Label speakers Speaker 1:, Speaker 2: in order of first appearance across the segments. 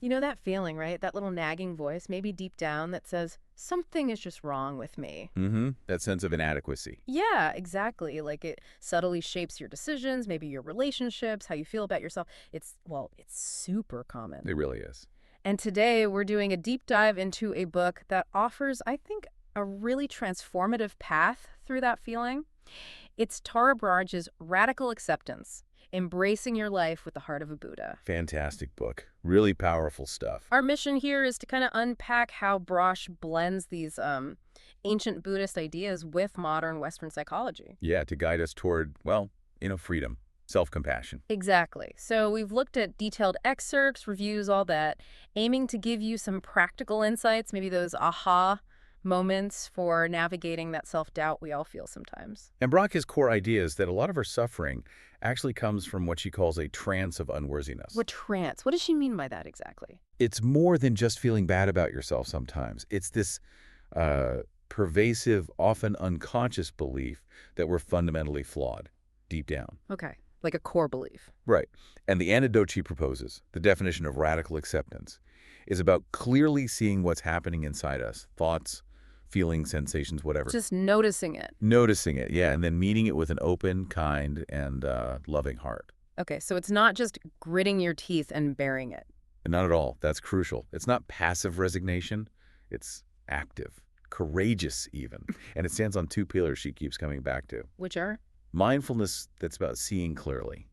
Speaker 1: You know that feeling, right? That little nagging voice, maybe deep down, that says, something is just wrong with me.
Speaker 2: That sense of inadequacy.
Speaker 1: Yeah, exactly. Like it subtly shapes your decisions, maybe your relationships, how you feel about yourself. It's super common.
Speaker 2: It really is.
Speaker 1: And today we're doing a deep dive into a book that offers, I think, a really transformative path through that feeling. It's Tara Brach's Radical Acceptance, Embracing Your Life with the Heart of a Buddha.
Speaker 2: Fantastic book. Really powerful stuff.
Speaker 1: Our mission here is to kind of unpack how Brach blends these ancient Buddhist ideas with modern Western psychology.
Speaker 2: Yeah, to guide us toward, well, freedom, self-compassion.
Speaker 1: Exactly. So we've looked at detailed excerpts, reviews, all that, aiming to give you some practical insights, maybe those aha moments for navigating that self-doubt we all feel sometimes.
Speaker 2: And Brach's core idea is that a lot of our suffering actually comes from what she calls a trance of unworthiness.
Speaker 1: What trance? What does she mean by that exactly?
Speaker 2: It's more than just feeling bad about yourself sometimes. It's this pervasive, often unconscious belief that we're fundamentally flawed, deep down.
Speaker 1: Okay, like a core belief.
Speaker 2: Right. And the antidote she proposes, the definition of radical acceptance, is about clearly seeing what's happening inside us, thoughts, feelings, sensations, whatever.
Speaker 1: Just noticing it.
Speaker 2: Noticing it, yeah, and then meeting it with an open, kind, and loving heart.
Speaker 1: Okay, so it's not just gritting your teeth and bearing it.
Speaker 2: And not at all. That's crucial. It's not passive resignation. It's active, courageous even. And it stands on two pillars she keeps coming back to.
Speaker 1: Which are?
Speaker 2: Mindfulness, that's about seeing clearly,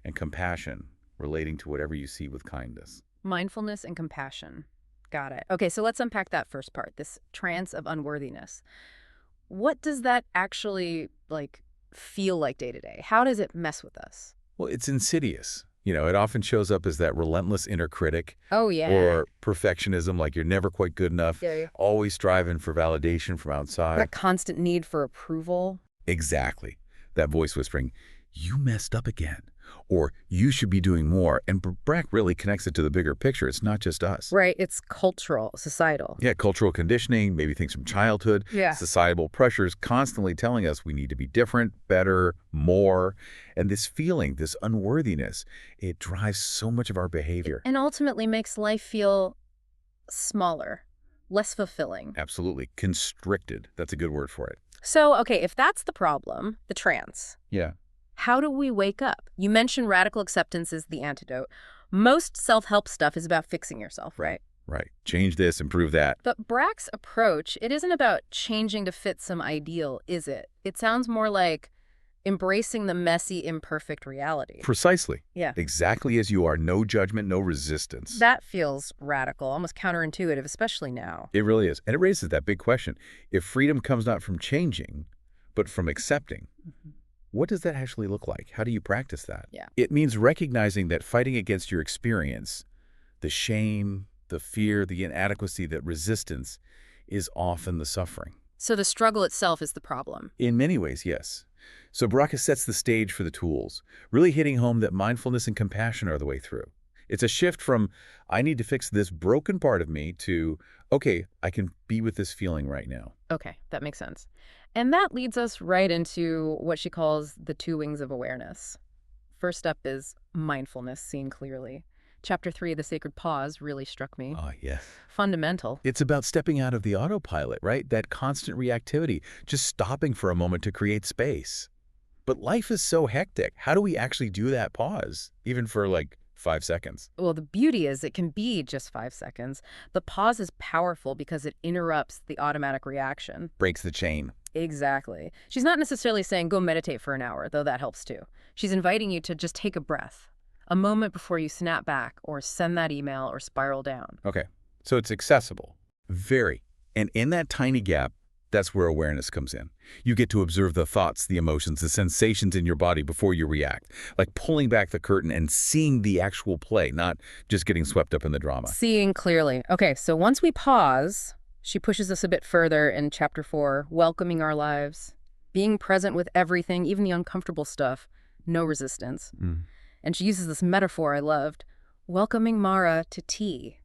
Speaker 2: and compassion, relating to whatever you see with kindness.
Speaker 1: Mindfulness and compassion. Got it. Okay, so let's unpack that first part, this trance of unworthiness. What does that actually, feel like day to day? How does it mess with us?
Speaker 2: Well, it's insidious. It often shows up as that relentless inner critic.
Speaker 1: Oh, yeah.
Speaker 2: Or perfectionism, like you're never quite good enough,
Speaker 1: Yeah.
Speaker 2: always striving for validation from outside.
Speaker 1: That constant need for approval.
Speaker 2: Exactly. That voice whispering, you messed up again, or you should be doing more. And Brach really connects it to the bigger picture. It's not just us.
Speaker 1: Right, it's cultural, societal.
Speaker 2: Yeah, cultural conditioning, maybe things from childhood,
Speaker 1: Yeah.
Speaker 2: societal pressures constantly telling us we need to be different, better, more. And this feeling, this unworthiness, it drives so much of our behavior.
Speaker 1: And ultimately makes life feel smaller, less fulfilling.
Speaker 2: Absolutely. Constricted. That's a good word for it.
Speaker 1: So, okay, if that's the problem, the trance,
Speaker 2: Yeah.
Speaker 1: how do we wake up? You mentioned radical acceptance is the antidote. Most self-help stuff is about fixing yourself, right?
Speaker 2: Right. Change this, improve that.
Speaker 1: But Brach's approach, it isn't about changing to fit some ideal, is it? It sounds more like embracing the messy, imperfect reality.
Speaker 2: Precisely.
Speaker 1: Yeah.
Speaker 2: Exactly as you are. No judgment, no resistance.
Speaker 1: That feels radical, almost counterintuitive, especially now.
Speaker 2: It really is. And it raises that big question. If freedom comes not from changing, but from accepting, what does that actually look like? How do you practice that?
Speaker 1: Yeah.
Speaker 2: It means recognizing that fighting against your experience, the shame, the fear, the inadequacy, that resistance is often the suffering.
Speaker 1: So the struggle itself is the problem.
Speaker 2: In many ways, yes. So Brach sets the stage for the tools, really hitting home that mindfulness and compassion are the way through. It's a shift from, I need to fix this broken part of me, to, okay, I can be with this feeling right now.
Speaker 1: Okay, that makes sense. And that leads us right into what she calls the two wings of awareness. First up is mindfulness, seeing clearly. Chapter 3, The Sacred Pause, really struck me.
Speaker 2: Ah, yes.
Speaker 1: Fundamental.
Speaker 2: It's about stepping out of the autopilot, right? That constant reactivity, just stopping for a moment to create space. But life is so hectic. How do we actually do that pause, even for 5 seconds?
Speaker 1: Well, the beauty is it can be just 5 seconds. The pause is powerful because it interrupts the automatic reaction.
Speaker 2: Breaks the chain.
Speaker 1: Exactly. She's not necessarily saying go meditate for an hour, though that helps too. She's inviting you to just take a breath, a moment before you snap back or send that email or spiral down.
Speaker 2: Okay, so it's accessible. Very. And in that tiny gap, that's where awareness comes in. You get to observe the thoughts, the emotions, the sensations in your body before you react, like pulling back the curtain and seeing the actual play, not just getting swept up in the drama.
Speaker 1: Seeing clearly. Okay, so once we pause, she pushes us a bit further in chapter 4, welcoming our lives, being present with everything, even the uncomfortable stuff, no resistance. And she uses this metaphor I loved, welcoming Mara to tea.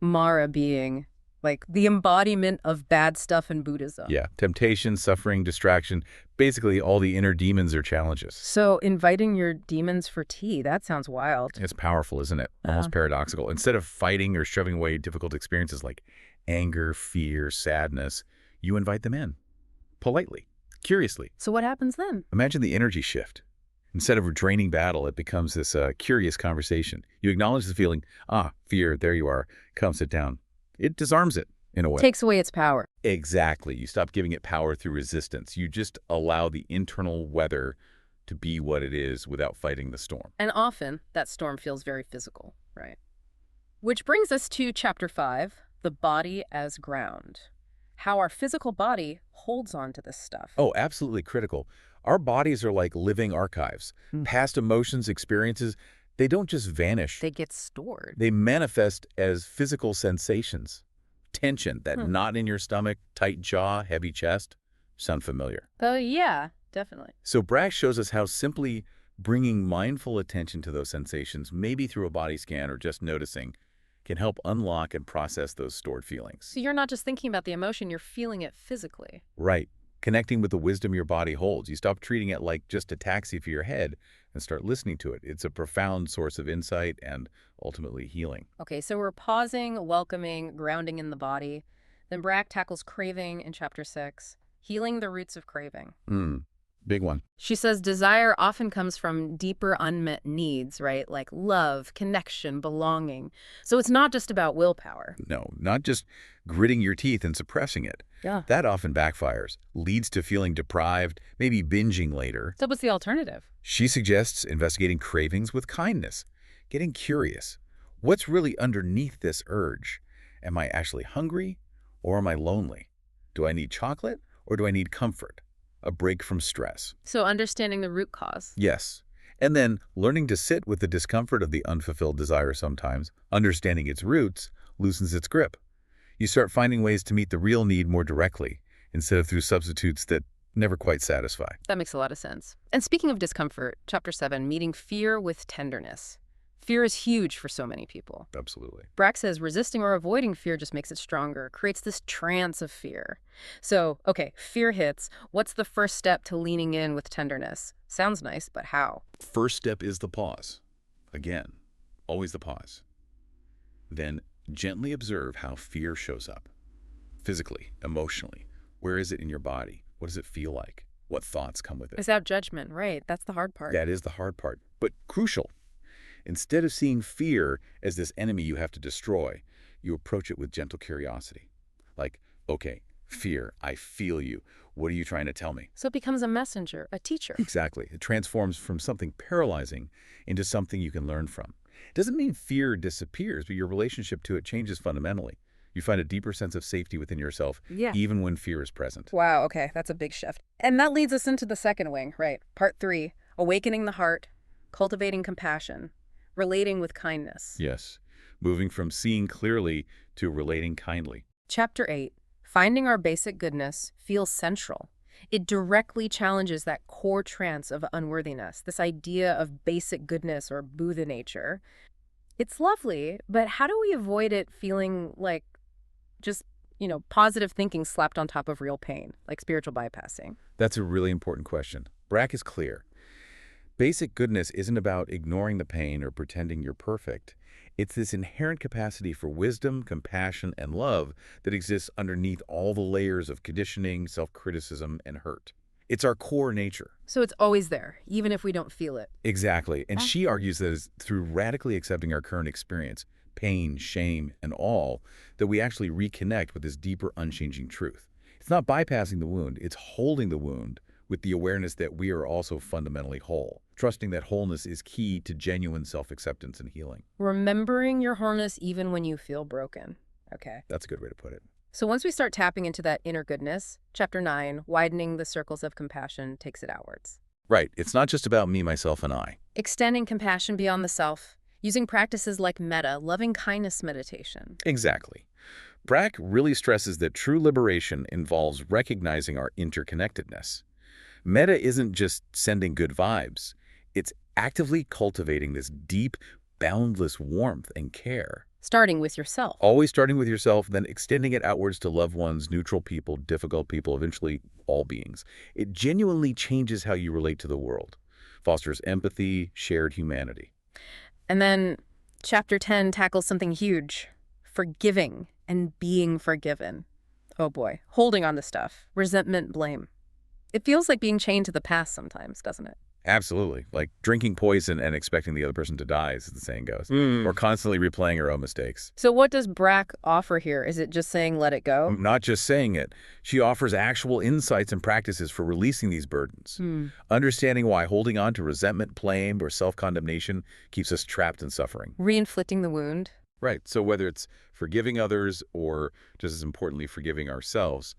Speaker 1: Mara being like the embodiment of bad stuff in Buddhism.
Speaker 2: Yeah, temptation, suffering, distraction, basically all the inner demons or challenges.
Speaker 1: So inviting your demons for tea, that sounds wild.
Speaker 2: It's powerful, isn't it? Almost paradoxical. Instead of fighting or shoving away difficult experiences like anger, fear, sadness, you invite them in, politely, curiously.
Speaker 1: So what happens then?
Speaker 2: Imagine the energy shift. Instead of a draining battle, it becomes this curious conversation. You acknowledge the feeling, fear, there you are, come sit down. It disarms it, in a way.
Speaker 1: Takes away its power.
Speaker 2: Exactly. You stop giving it power through resistance. You just allow the internal weather to be what it is without fighting the storm.
Speaker 1: And often, that storm feels very physical, right? Which brings us to Chapter 5, the body as ground. How our physical body holds on to this stuff.
Speaker 2: Oh, absolutely critical. Our bodies are like living archives. Past emotions, experiences, they don't just vanish.
Speaker 1: They get stored.
Speaker 2: They manifest as physical sensations. Tension, that knot in your stomach, tight jaw, heavy chest. Sound familiar?
Speaker 1: Oh, yeah, definitely.
Speaker 2: So Brach shows us how simply bringing mindful attention to those sensations, maybe through a body scan or just noticing, can help unlock and process those stored feelings.
Speaker 1: So you're not just thinking about the emotion, you're feeling it physically.
Speaker 2: Right. Connecting with the wisdom your body holds. You stop treating it like just a taxi for your head and start listening to it. It's a profound source of insight and ultimately healing.
Speaker 1: Okay, so we're pausing, welcoming, grounding in the body. Then Brach tackles craving in Chapter 6, healing the roots of craving.
Speaker 2: Big one.
Speaker 1: She says desire often comes from deeper unmet needs, right? Like love, connection, belonging. So it's not just about willpower.
Speaker 2: No, not just gritting your teeth and suppressing it.
Speaker 1: Yeah.
Speaker 2: That often backfires, leads to feeling deprived, maybe binging later.
Speaker 1: So what's the alternative?
Speaker 2: She suggests investigating cravings with kindness, getting curious. What's really underneath this urge? Am I actually hungry or am I lonely? Do I need chocolate or do I need comfort? A break from stress.
Speaker 1: So understanding the root cause.
Speaker 2: Yes. And then learning to sit with the discomfort of the unfulfilled desire sometimes, understanding its roots, loosens its grip. You start finding ways to meet the real need more directly, instead of through substitutes that never quite satisfy.
Speaker 1: That makes a lot of sense. And speaking of discomfort, Chapter 7, meeting fear with tenderness. Fear is huge for so many people.
Speaker 2: Absolutely.
Speaker 1: Brach says resisting or avoiding fear just makes it stronger, creates this trance of fear. So, okay, fear hits. What's the first step to leaning in with tenderness? Sounds nice, but how?
Speaker 2: First step is the pause. Again, always the pause. Then gently observe how fear shows up. Physically, emotionally. Where is it in your body? What does it feel like? What thoughts come with it?
Speaker 1: Without judgment, right? That's the hard part.
Speaker 2: That is the hard part, but crucial. Instead of seeing fear as this enemy you have to destroy, you approach it with gentle curiosity. Like, okay, fear, I feel you. What are you trying to tell me?
Speaker 1: So it becomes a messenger, a teacher.
Speaker 2: Exactly. It transforms from something paralyzing into something you can learn from. It doesn't mean fear disappears, but your relationship to it changes fundamentally. You find a deeper sense of safety within yourself, even when fear is present.
Speaker 1: Wow, okay, that's a big shift. And that leads us into the second wing, right? Part 3, awakening the heart, cultivating compassion, relating with kindness.
Speaker 2: Yes, moving from seeing clearly to relating kindly.
Speaker 1: Chapter 8, finding our basic goodness feels central. It directly challenges that core trance of unworthiness, this idea of basic goodness or Buddha nature. It's lovely, but how do we avoid it feeling like just, positive thinking slapped on top of real pain, like spiritual bypassing?
Speaker 2: That's a really important question. Brach is clear. Basic goodness isn't about ignoring the pain or pretending you're perfect. It's this inherent capacity for wisdom, compassion, and love that exists underneath all the layers of conditioning, self-criticism, and hurt. It's our core nature.
Speaker 1: So it's always there, even if we don't feel it.
Speaker 2: Exactly. And she argues that it's through radically accepting our current experience, pain, shame, and all, that we actually reconnect with this deeper, unchanging truth. It's not bypassing the wound, it's holding the wound with the awareness that we are also fundamentally whole, trusting that wholeness is key to genuine self-acceptance and healing.
Speaker 1: Remembering your wholeness even when you feel broken. Okay.
Speaker 2: That's a good way to put it.
Speaker 1: So once we start tapping into that inner goodness, Chapter 9, widening the circles of compassion, takes it outwards.
Speaker 2: Right. It's not just about me, myself, and I.
Speaker 1: Extending compassion beyond the self, using practices like metta, loving kindness meditation.
Speaker 2: Exactly. Brach really stresses that true liberation involves recognizing our interconnectedness. Metta isn't just sending good vibes. It's actively cultivating this deep, boundless warmth and care.
Speaker 1: Starting with yourself.
Speaker 2: Always starting with yourself, then extending it outwards to loved ones, neutral people, difficult people, eventually all beings. It genuinely changes how you relate to the world, fosters empathy, shared humanity.
Speaker 1: And then chapter 10 tackles something huge: forgiving and being forgiven. Oh boy, holding on to stuff, resentment, blame. It feels like being chained to the past sometimes, doesn't it?
Speaker 2: Absolutely. Like drinking poison and expecting the other person to die, as the saying goes. Or constantly replaying our own mistakes.
Speaker 1: So what does Brach offer here? Is it just saying let it go?
Speaker 2: Not just saying it. She offers actual insights and practices for releasing these burdens. Understanding why holding on to resentment, blame, or self-condemnation keeps us trapped in suffering.
Speaker 1: Re-inflicting the wound.
Speaker 2: Right. So whether it's forgiving others or, just as importantly, forgiving ourselves,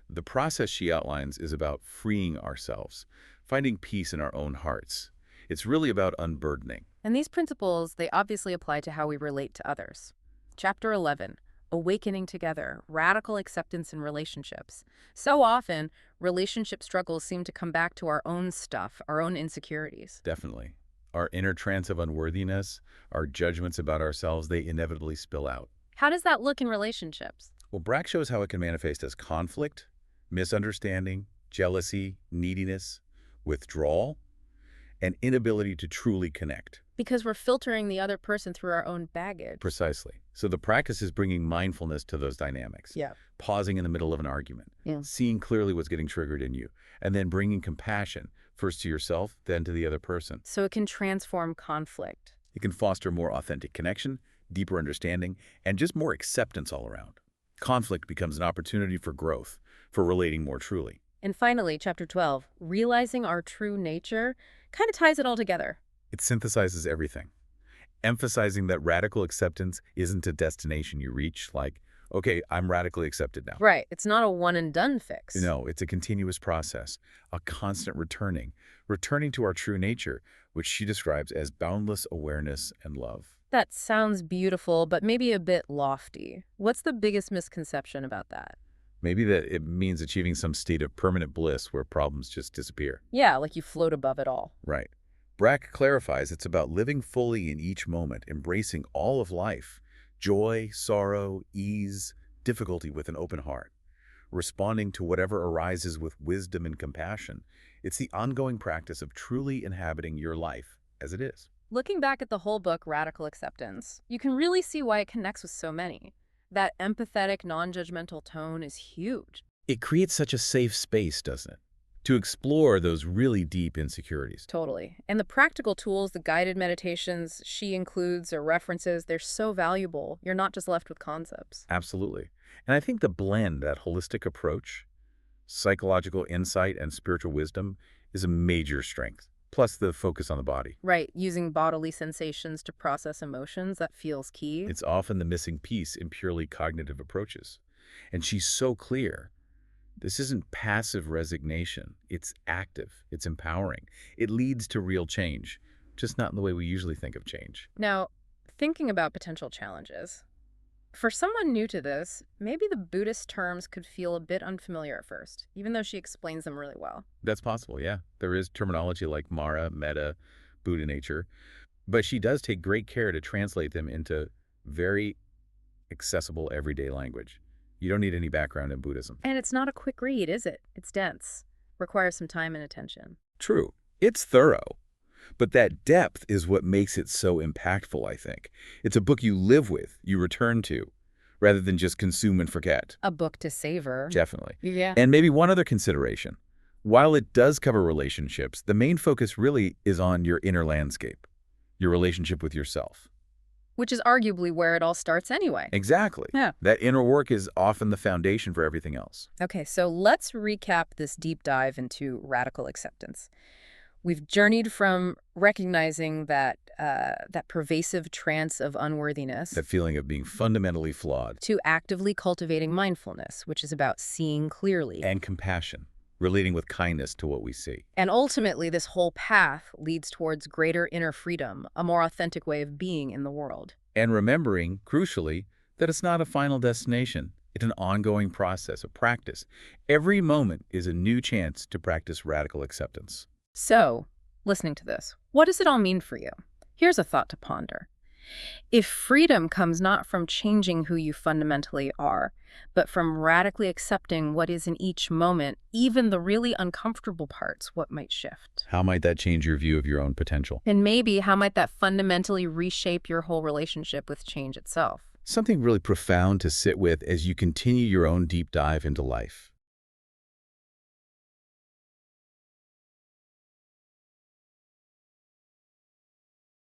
Speaker 2: the process she outlines is about freeing ourselves, finding peace in our own hearts. It's really about unburdening.
Speaker 1: And these principles, they obviously apply to how we relate to others. Chapter 11, awakening together, radical acceptance in relationships. So often, relationship struggles seem to come back to our own stuff, our own insecurities.
Speaker 2: Definitely. Our inner trance of unworthiness, our judgments about ourselves, they inevitably spill out.
Speaker 1: How does that look in relationships?
Speaker 2: Well, Brach shows how it can manifest as conflict, misunderstanding, jealousy, neediness, withdrawal, and inability to truly connect.
Speaker 1: Because we're filtering the other person through our own baggage.
Speaker 2: Precisely. So the practice is bringing mindfulness to those dynamics.
Speaker 1: Yeah.
Speaker 2: Pausing in the middle of an argument, seeing clearly what's getting triggered in you, and then bringing compassion, first to yourself, then to the other person.
Speaker 1: So it can transform conflict.
Speaker 2: It can foster more authentic connection, deeper understanding, and just more acceptance all around. Conflict becomes an opportunity for growth, for relating more truly.
Speaker 1: And finally, chapter 12, realizing our true nature, kind of ties it all together.
Speaker 2: It synthesizes everything, emphasizing that radical acceptance isn't a destination you reach, like, okay, I'm radically accepted now.
Speaker 1: Right. It's not a one-and-done fix.
Speaker 2: No, it's a continuous process, a constant returning to our true nature, which she describes as boundless awareness and love.
Speaker 1: That sounds beautiful, but maybe a bit lofty. What's the biggest misconception about that?
Speaker 2: Maybe that it means achieving some state of permanent bliss where problems just disappear.
Speaker 1: Yeah, like you float above it all.
Speaker 2: Right. Brach clarifies it's about living fully in each moment, embracing all of life, joy, sorrow, ease, difficulty with an open heart, responding to whatever arises with wisdom and compassion. It's the ongoing practice of truly inhabiting your life as it is.
Speaker 1: Looking back at the whole book, Radical Acceptance, you can really see why it connects with so many. That empathetic, non-judgmental tone is huge.
Speaker 2: It creates such a safe space, doesn't it, to explore those really deep insecurities.
Speaker 1: Totally. And the practical tools, the guided meditations she includes or references, they're so valuable. You're not just left with concepts.
Speaker 2: Absolutely. And I think the blend, that holistic approach, psychological insight and spiritual wisdom, is a major strength. Plus the focus on the body.
Speaker 1: Right, using bodily sensations to process emotions, that feels key.
Speaker 2: It's often the missing piece in purely cognitive approaches. And she's so clear. This isn't passive resignation. It's active. It's empowering. It leads to real change, just not in the way we usually think of change.
Speaker 1: Now, thinking about potential challenges. For someone new to this, maybe the Buddhist terms could feel a bit unfamiliar at first, even though she explains them really well.
Speaker 2: That's possible, yeah. There is terminology like Mara, Metta, Buddha nature, but she does take great care to translate them into very accessible everyday language. You don't need any background in Buddhism.
Speaker 1: And it's not a quick read, is it? It's dense. Requires some time and attention.
Speaker 2: True. It's thorough. But that depth is what makes it so impactful, I think. It's a book you live with, you return to, rather than just consume and forget.
Speaker 1: A book to savor.
Speaker 2: Definitely.
Speaker 1: Yeah.
Speaker 2: And maybe one other consideration. While it does cover relationships, the main focus really is on your inner landscape, your relationship with yourself.
Speaker 1: Which is arguably where it all starts anyway.
Speaker 2: Exactly.
Speaker 1: Yeah.
Speaker 2: That inner work is often the foundation for everything else.
Speaker 1: Okay, so let's recap this deep dive into radical acceptance. We've journeyed from recognizing that pervasive trance of unworthiness
Speaker 2: That feeling of being fundamentally flawed.
Speaker 1: to actively cultivating mindfulness, which is about seeing clearly.
Speaker 2: And compassion, relating with kindness to what we see.
Speaker 1: And ultimately, this whole path leads towards greater inner freedom, a more authentic way of being in the world.
Speaker 2: And remembering, crucially, that it's not a final destination. It's an ongoing process, a practice. Every moment is a new chance to practice radical acceptance.
Speaker 1: So, listening to this, what does it all mean for you? Here's a thought to ponder. If freedom comes not from changing who you fundamentally are, but from radically accepting what is in each moment, even the really uncomfortable parts, what might shift?
Speaker 2: How might that change your view of your own potential?
Speaker 1: And maybe how might that fundamentally reshape your whole relationship with change itself?
Speaker 2: Something really profound to sit with as you continue your own deep dive into life.